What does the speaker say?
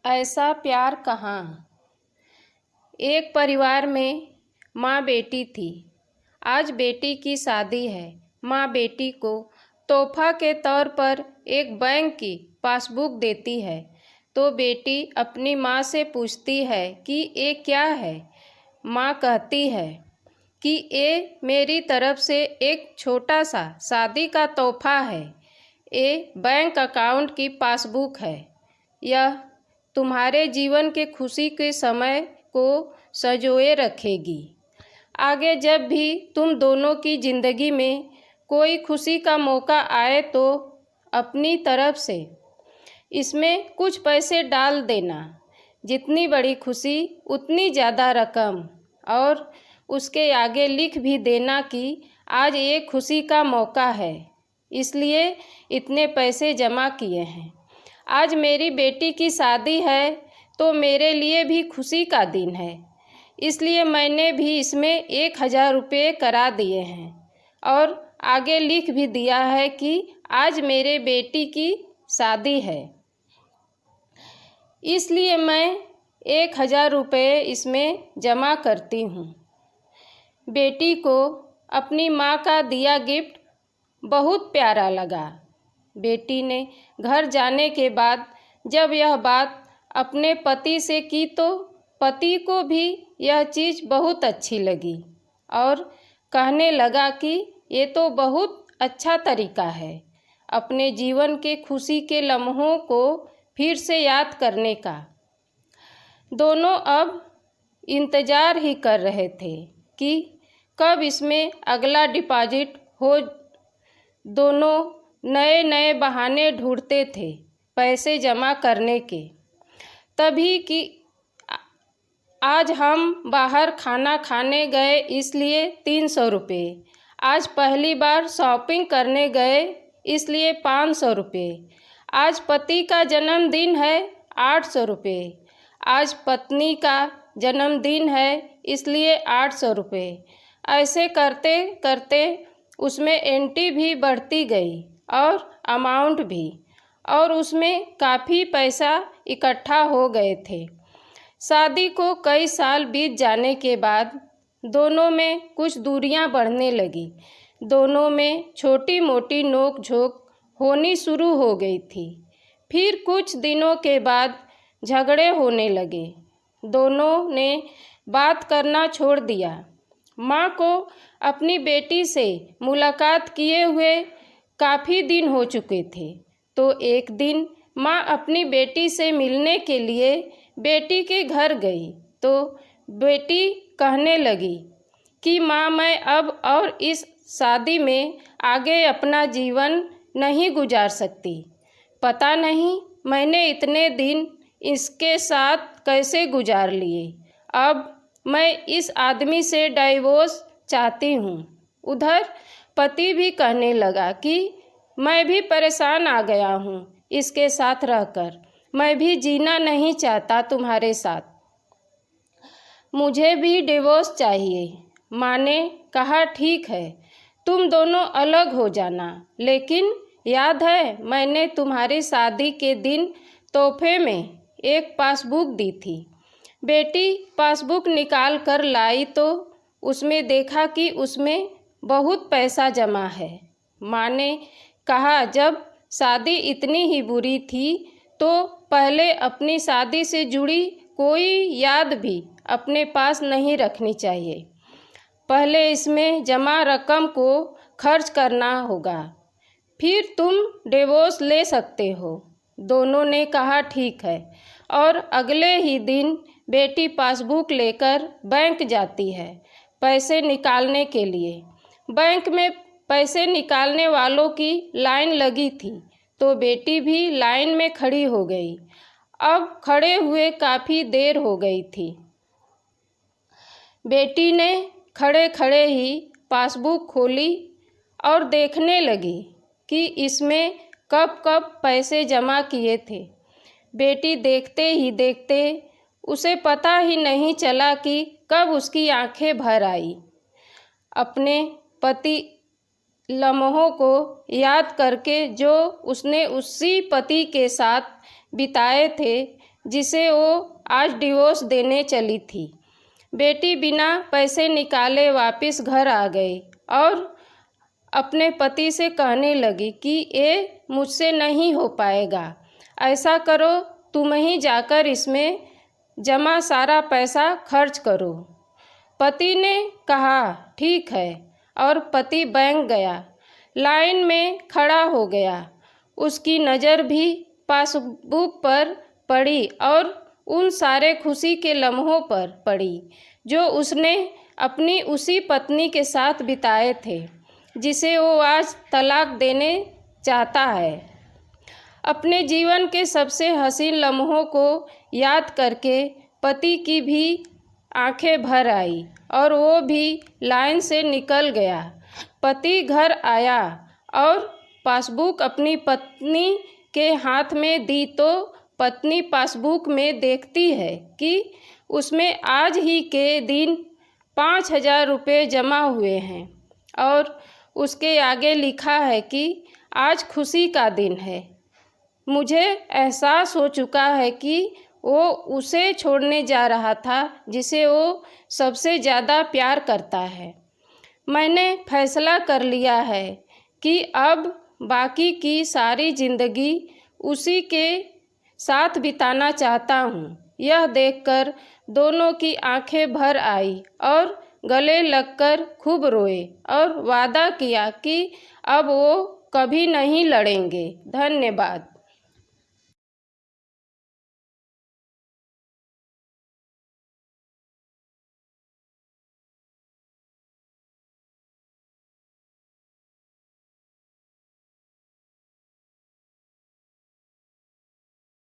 ऐसा प्यार कहाँ। एक परिवार में माँ बेटी थी। आज बेटी की शादी है। माँ बेटी को तोहफा के तौर पर एक बैंक की पासबुक देती है तो बेटी अपनी माँ से पूछती है कि ये क्या है। माँ कहती है कि ये मेरी तरफ से एक छोटा सा शादी का तोहफा है। ये बैंक अकाउंट की पासबुक है। यह तुम्हारे जीवन के खुशी के समय को संजोए रखेगी। आगे जब भी तुम दोनों की ज़िंदगी में कोई खुशी का मौका आए तो अपनी तरफ से इसमें कुछ पैसे डाल देना। जितनी बड़ी खुशी उतनी ज़्यादा रकम, और उसके आगे लिख भी देना कि आज ये खुशी का मौका है, इसलिए इतने पैसे जमा किए हैं। आज मेरी बेटी की शादी है तो मेरे लिए भी खुशी का दिन है, इसलिए मैंने भी इसमें 1000 रुपये करा दिए हैं और आगे लिख भी दिया है कि आज मेरे बेटी की शादी है, इसलिए मैं 1000 रुपये इसमें जमा करती हूँ। बेटी को अपनी माँ का दिया गिफ्ट बहुत प्यारा लगा। बेटी ने घर जाने के बाद जब यह बात अपने पति से की तो पति को भी यह चीज़ बहुत अच्छी लगी और कहने लगा कि ये तो बहुत अच्छा तरीका है अपने जीवन के खुशी के लम्हों को फिर से याद करने का। दोनों अब इंतज़ार ही कर रहे थे कि कब इसमें अगला डिपॉजिट हो। दोनों नए नए बहाने ढूंढते थे पैसे जमा करने के। तभी कि आज हम बाहर खाना खाने गए इसलिए 300 रुपये, आज पहली बार शॉपिंग करने गए इसलिए 500 रुपये, आज पति का जन्मदिन है 800 रुपये, आज पत्नी का जन्मदिन है इसलिए 800 रुपये। ऐसे करते करते उसमें एंट्री भी बढ़ती गई और अमाउंट भी, और उसमें काफ़ी पैसा इकट्ठा हो गए थे। शादी को कई साल बीत जाने के बाद दोनों में कुछ दूरियां बढ़ने लगी। दोनों में छोटी मोटी नोक झोंक होनी शुरू हो गई थी। फिर कुछ दिनों के बाद झगड़े होने लगे। दोनों ने बात करना छोड़ दिया। माँ को अपनी बेटी से मुलाकात किए हुए काफ़ी दिन हो चुके थे, तो एक दिन माँ अपनी बेटी से मिलने के लिए बेटी के घर गई तो बेटी कहने लगी कि माँ, मैं अब और इस शादी में आगे अपना जीवन नहीं गुजार सकती। पता नहीं मैंने इतने दिन इसके साथ कैसे गुजार लिए। अब मैं इस आदमी से डाइवोर्स चाहती हूँ। उधर पति भी कहने लगा कि मैं भी परेशान आ गया हूँ इसके साथ रहकर, मैं भी जीना नहीं चाहता तुम्हारे साथ, मुझे भी डिवोर्स चाहिए। माँ ने कहा ठीक है, तुम दोनों अलग हो जाना, लेकिन याद है मैंने तुम्हारी शादी के दिन तोहफे में एक पासबुक दी थी। बेटी पासबुक निकाल कर लाई तो उसमें देखा कि उसमें बहुत पैसा जमा है। माँ ने कहा जब शादी इतनी ही बुरी थी तो पहले अपनी शादी से जुड़ी कोई याद भी अपने पास नहीं रखनी चाहिए। पहले इसमें जमा रकम को खर्च करना होगा, फिर तुम डिवोर्स ले सकते हो। दोनों ने कहा ठीक है, और अगले ही दिन बेटी पासबुक लेकर बैंक जाती है पैसे निकालने के लिए। बैंक में पैसे निकालने वालों की लाइन लगी थी तो बेटी भी लाइन में खड़ी हो गई। अब खड़े हुए काफ़ी देर हो गई थी। बेटी ने खड़े खड़े ही पासबुक खोली और देखने लगी कि इसमें कब कब पैसे जमा किए थे। बेटी देखते ही देखते उसे पता ही नहीं चला कि कब उसकी आंखें भर आई। अपने पति लम्हों को याद करके जो उसने उसी पति के साथ बिताए थे, जिसे वो आज डिवोर्स देने चली थी। बेटी बिना पैसे निकाले वापस घर आ गई और अपने पति से कहने लगी कि ये मुझसे नहीं हो पाएगा, ऐसा करो तुम ही जाकर इसमें जमा सारा पैसा खर्च करो। पति ने कहा ठीक है, और पति बैंक गया, लाइन में खड़ा हो गया। उसकी नज़र भी पासबुक पर पड़ी और उन सारे खुशी के लम्हों पर पड़ी जो उसने अपनी उसी पत्नी के साथ बिताए थे जिसे वो आज तलाक देने चाहता है। अपने जीवन के सबसे हसीन लम्हों को याद करके पति की भी आंखें भर आई और वो भी लाइन से निकल गया। पति घर आया और पासबुक अपनी पत्नी के हाथ में दी तो पत्नी पासबुक में देखती है कि उसमें आज ही के दिन 5,000 रुपये जमा हुए हैं और उसके आगे लिखा है कि आज खुशी का दिन है। मुझे एहसास हो चुका है कि वो उसे छोड़ने जा रहा था जिसे वो सबसे ज़्यादा प्यार करता है। मैंने फैसला कर लिया है कि अब बाकी की सारी ज़िंदगी उसी के साथ बिताना चाहता हूँ। यह देखकर दोनों की आंखें भर आई और गले लगकर खूब रोए और वादा किया कि अब वो कभी नहीं लड़ेंगे। धन्यवाद।